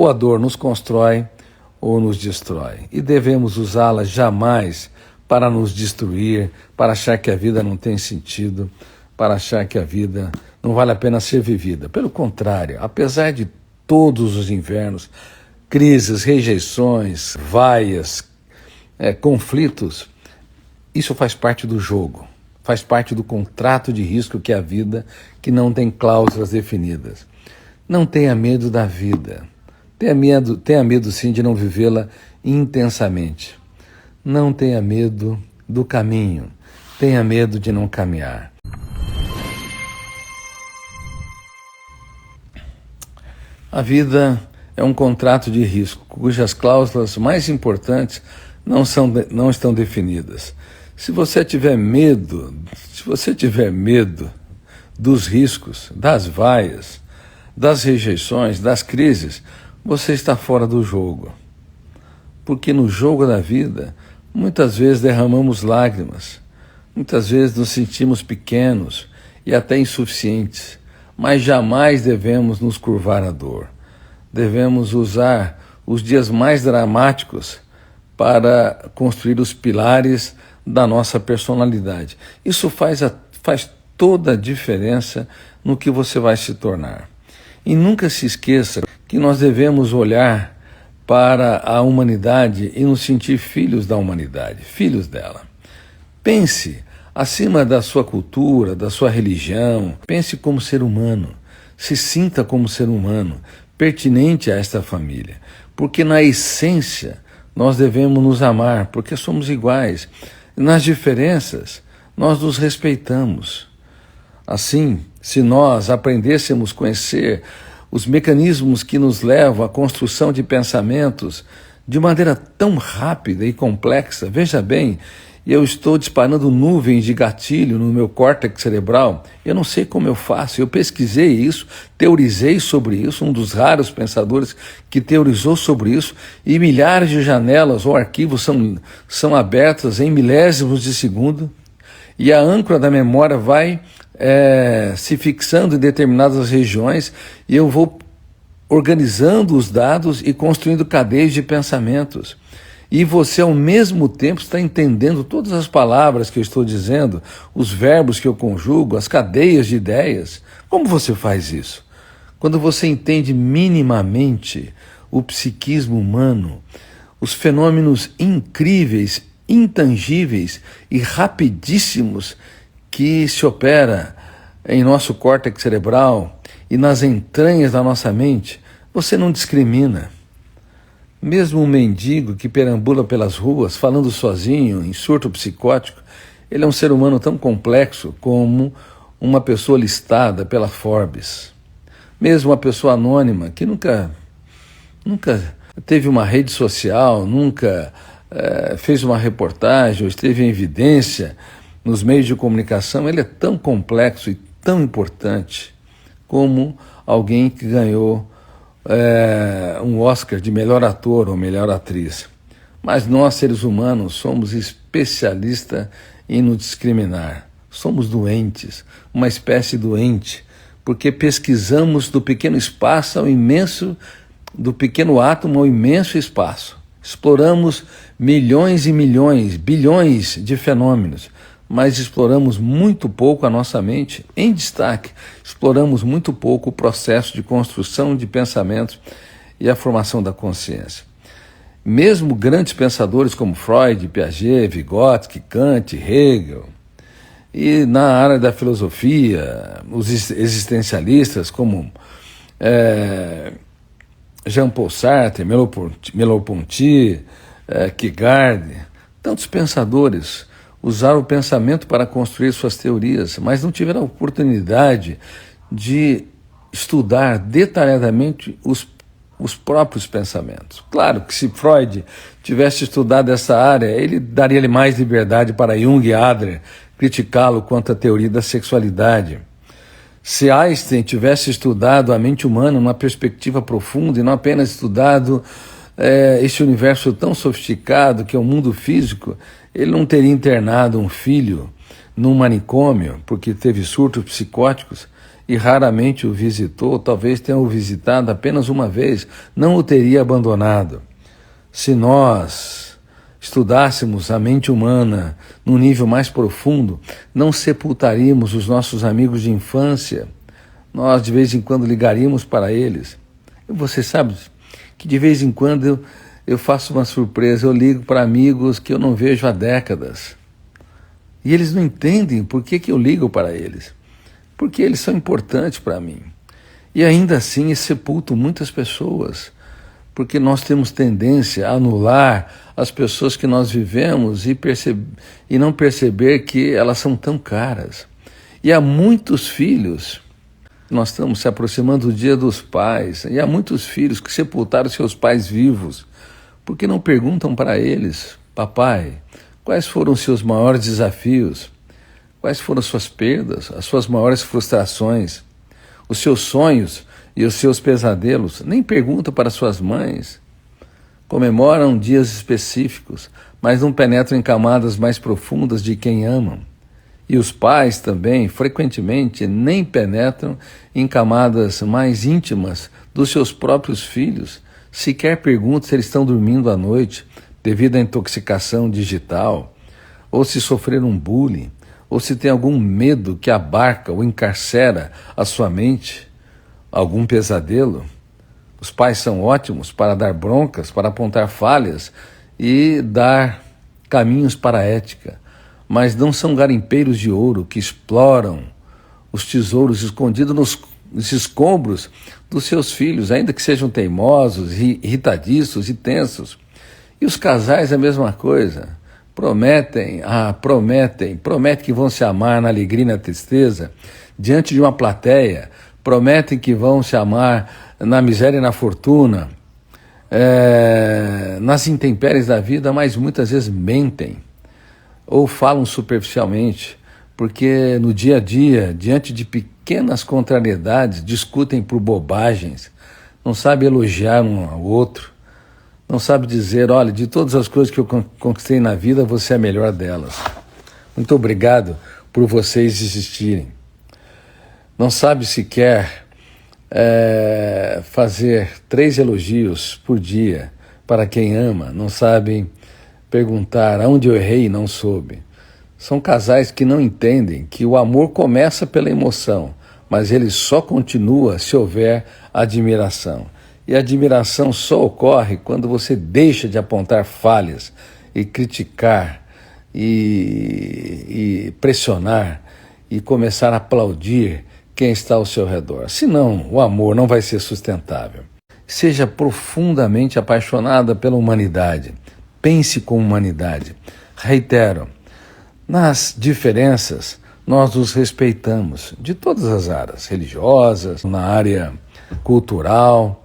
Ou a dor nos constrói ou nos destrói. E devemos usá-la jamais para nos destruir, para achar que a vida não tem sentido, para achar que a vida não vale a pena ser vivida. Pelo contrário, apesar de todos os invernos, crises, rejeições, vaias, conflitos, isso faz parte do jogo, faz parte do contrato de risco que é a vida, que não tem cláusulas definidas. Não tenha medo da vida. Tenha medo sim de não vivê-la intensamente. Não tenha medo do caminho. Tenha medo de não caminhar. A vida é um contrato de risco, cujas cláusulas mais importantes não estão definidas. Se você tiver medo dos riscos, das vaias, das rejeições, das crises, você está fora do jogo. Porque no jogo da vida, muitas vezes derramamos lágrimas, muitas vezes nos sentimos pequenos e até insuficientes, mas jamais devemos nos curvar à dor. Devemos usar os dias mais dramáticos para construir os pilares da nossa personalidade. Isso faz toda a diferença no que você vai se tornar. E nunca se esqueça que nós devemos olhar para a humanidade e nos sentir filhos da humanidade, filhos dela. Pense acima da sua cultura, da sua religião, pense como ser humano, se sinta como ser humano, pertinente a esta família, porque na essência nós devemos nos amar, porque somos iguais. Nas diferenças, nós nos respeitamos. Assim, se nós aprendêssemos a conhecer os mecanismos que nos levam à construção de pensamentos de maneira tão rápida e complexa, veja bem, eu estou disparando nuvens de gatilho no meu córtex cerebral, eu não sei como eu faço, eu pesquisei isso, teorizei sobre isso, um dos raros pensadores que teorizou sobre isso, e milhares de janelas ou arquivos são abertas em milésimos de segundo, e a âncora da memória vai se fixando em determinadas regiões, e eu vou organizando os dados e construindo cadeias de pensamentos. E você, ao mesmo tempo, está entendendo todas as palavras que eu estou dizendo, os verbos que eu conjugo, as cadeias de ideias. Como você faz isso? Quando você entende minimamente o psiquismo humano, os fenômenos incríveis, intangíveis e rapidíssimos que se opera em nosso córtex cerebral e nas entranhas da nossa mente, você não discrimina. Mesmo um mendigo que perambula pelas ruas, falando sozinho, em surto psicótico, ele é um ser humano tão complexo como uma pessoa listada pela Forbes. Mesmo uma pessoa anônima que nunca teve uma rede social, nunca fez uma reportagem ou esteve em evidência nos meios de comunicação, ele é tão complexo e tão importante como alguém que ganhou um Oscar de melhor ator ou melhor atriz. Mas nós, seres humanos, somos especialistas em nos discriminar. Somos doentes, uma espécie doente, porque pesquisamos do pequeno espaço ao imenso, do pequeno átomo ao imenso espaço. Exploramos milhões e milhões, bilhões de fenômenos, mas exploramos muito pouco a nossa mente. Em destaque, exploramos muito pouco o processo de construção de pensamentos e a formação da consciência. Mesmo grandes pensadores como Freud, Piaget, Vygotsky, Kant, Hegel, e na área da filosofia, os existencialistas como Jean-Paul Sartre, Merleau-Ponty, Kierkegaard, tantos pensadores usaram o pensamento para construir suas teorias, mas não tiveram a oportunidade de estudar detalhadamente os próprios pensamentos. Claro que se Freud tivesse estudado essa área, ele daria-lhe mais liberdade para Jung e Adler criticá-lo quanto à teoria da sexualidade. Se Einstein tivesse estudado a mente humana numa perspectiva profunda e não apenas estudado esse universo tão sofisticado que é o mundo físico, ele não teria internado um filho num manicômio porque teve surtos psicóticos e raramente o visitou, talvez tenha o visitado apenas uma vez, não o teria abandonado. Se nós estudássemos a mente humana num nível mais profundo, não sepultaríamos os nossos amigos de infância. Nós, de vez em quando, ligaríamos para eles. E você sabe que, de vez em quando, eu faço uma surpresa. Eu ligo para amigos que eu não vejo há décadas. E eles não entendem por que eu ligo para eles. Porque eles são importantes para mim. E ainda assim, sepulto muitas pessoas. Porque nós temos tendência a anular as pessoas que nós vivemos e não perceber que elas são tão caras. E há muitos filhos, nós estamos se aproximando do Dia dos Pais, e há muitos filhos que sepultaram seus pais vivos, porque não perguntam para eles: papai, quais foram os seus maiores desafios? Quais foram as suas perdas, as suas maiores frustrações, os seus sonhos e os seus pesadelos? Nem perguntam para suas mães. Comemoram dias específicos, mas não penetram em camadas mais profundas de quem amam. E os pais também, frequentemente, nem penetram em camadas mais íntimas dos seus próprios filhos. Sequer perguntam se eles estão dormindo à noite devido à intoxicação digital, ou se sofreram um bullying, ou se tem algum medo que abarca ou encarcera a sua mente, algum pesadelo. Os pais são ótimos para dar broncas, para apontar falhas e dar caminhos para a ética, mas não são garimpeiros de ouro que exploram os tesouros escondidos nos escombros dos seus filhos, ainda que sejam teimosos, irritadiços e tensos. E os casais a mesma coisa. Prometem que vão se amar na alegria e na tristeza, diante de uma plateia, prometem que vão se amar na miséria e na fortuna, nas intempéries da vida, mas muitas vezes mentem ou falam superficialmente, porque no dia a dia, diante de pequenas contrariedades, discutem por bobagens, não sabem elogiar um ao outro, não sabe dizer: olha, de todas as coisas que eu conquistei na vida, você é a melhor delas. Muito obrigado por vocês existirem. Não sabe sequer fazer 3 elogios por dia para quem ama. Não sabem perguntar aonde eu errei e não soube. São casais que não entendem que o amor começa pela emoção, mas ele só continua se houver admiração. E a admiração só ocorre quando você deixa de apontar falhas e criticar e pressionar e começar a aplaudir quem está ao seu redor. Senão, o amor não vai ser sustentável. Seja profundamente apaixonada pela humanidade. Pense com humanidade. Reitero, nas diferenças nós nos respeitamos de todas as áreas, religiosas, na área cultural,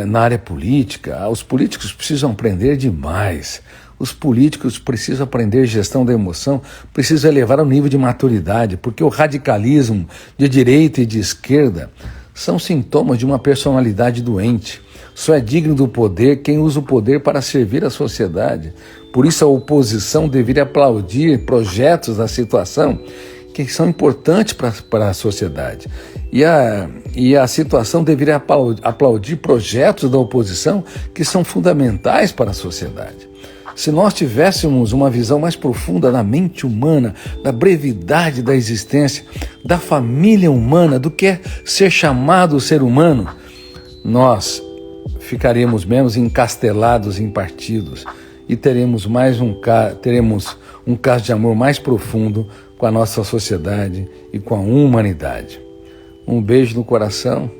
na área política. Os políticos precisam aprender demais. Os políticos precisam aprender gestão da emoção, precisam elevar ao nível de maturidade, porque o radicalismo de direita e de esquerda são sintomas de uma personalidade doente. Só é digno do poder quem usa o poder para servir a sociedade. Por isso a oposição deveria aplaudir projetos da situação que são importantes para a sociedade. E a situação deveria aplaudir projetos da oposição que são fundamentais para a sociedade. Se nós tivéssemos uma visão mais profunda da mente humana, da brevidade da existência, da família humana, do que é ser chamado ser humano, nós ficaremos menos encastelados em partidos e teremos um caso de amor mais profundo com a nossa sociedade e com a humanidade. Um beijo no coração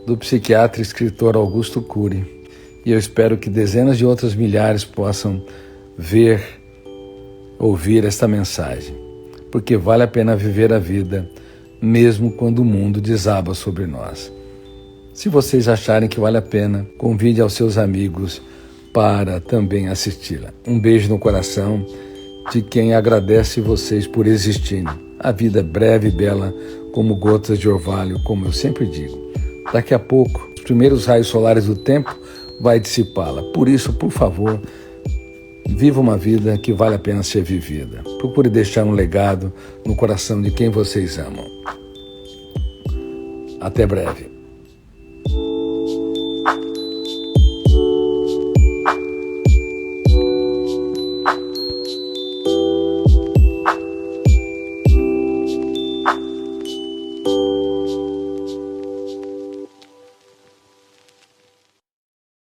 do psiquiatra e escritor Augusto Cury. E eu espero que dezenas de outras milhares possam ouvir esta mensagem, porque vale a pena viver a vida, mesmo quando o mundo desaba sobre nós. Se vocês acharem que vale a pena, convide aos seus amigos para também assisti-la. Um beijo no coração de quem agradece vocês por existirem. A vida é breve e bela, como gotas de orvalho, como eu sempre digo. Daqui a pouco, os primeiros raios solares do tempo vai dissipá-la. Por isso, por favor, Viva uma vida que vale a pena ser vivida. Procure deixar um legado no coração de quem vocês amam. Até breve.